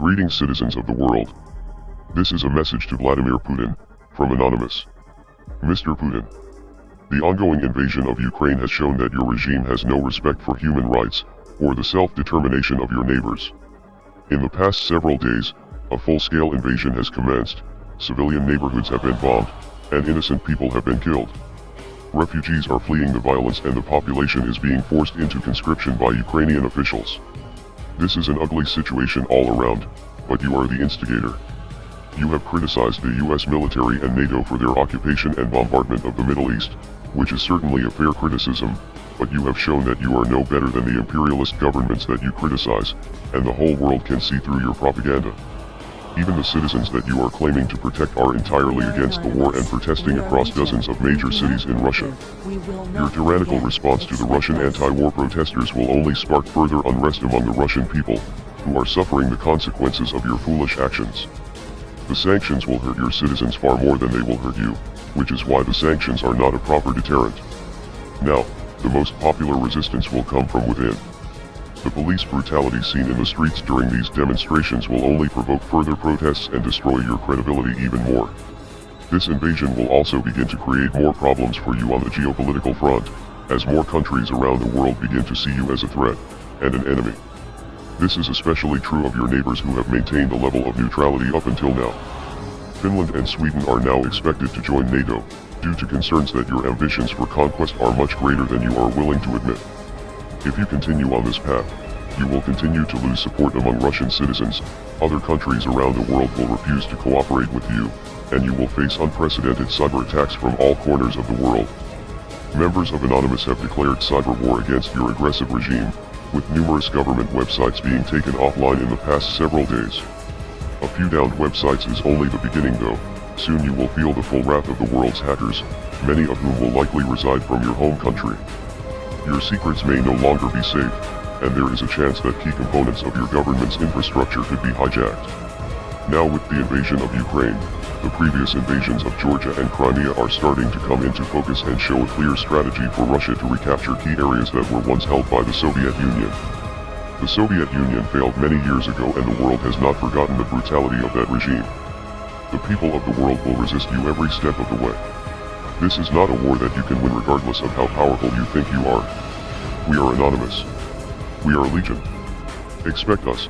Greetings, citizens of the world. This is a message to Vladimir Putin, from Anonymous. Mr. Putin, the ongoing invasion of Ukraine has shown that your regime has no respect for human rights, or the self-determination of your neighbors. In the past several days, a full-scale invasion has commenced, civilian neighborhoods have been bombed, and innocent people have been killed. Refugees are fleeing the violence and the population is being forced into conscription by Ukrainian officials. This is an ugly situation all around, but you are the instigator. You have criticized the US military and NATO for their occupation and bombardment of the Middle East, which is certainly a fair criticism, but you have shown that you are no better than the imperialist governments that you criticize, and the whole world can see through your propaganda. Even the citizens that you are claiming to protect are entirely against the war and protesting across dozens of major cities in Russia. Your tyrannical response to the Russian anti-war protesters will only spark further unrest among the Russian people, who are suffering the consequences of your foolish actions. The sanctions will hurt your citizens far more than they will hurt you, which is why the sanctions are not a proper deterrent. Now, the most popular resistance will come from within. The police brutality seen in the streets during these demonstrations will only provoke further protests and destroy your credibility even more. This invasion will also begin to create more problems for you on the geopolitical front, as more countries around the world begin to see you as a threat, and an enemy. This is especially true of your neighbors who have maintained a level of neutrality up until now. Finland and Sweden are now expected to join NATO, due to concerns that your ambitions for conquest are much greater than you are willing to admit. If you continue on this path, you will continue to lose support among Russian citizens, other countries around the world will refuse to cooperate with you, and you will face unprecedented cyber attacks from all corners of the world. Members of Anonymous have declared cyber war against your aggressive regime, with numerous government websites being taken offline in the past several days. A few downed websites is only the beginning though, soon you will feel the full wrath of the world's hackers, many of whom will likely reside from your home country. Your secrets may no longer be safe, and there is a chance that key components of your government's infrastructure could be hijacked. Now with the invasion of Ukraine, the previous invasions of Georgia and Crimea are starting to come into focus and show a clear strategy for Russia to recapture key areas that were once held by the Soviet Union. The Soviet Union failed many years ago and the world has not forgotten the brutality of that regime. The people of the world will resist you every step of the way. This is not a war that you can win regardless of how powerful you think you are. We are Anonymous. We are Legion. Expect us.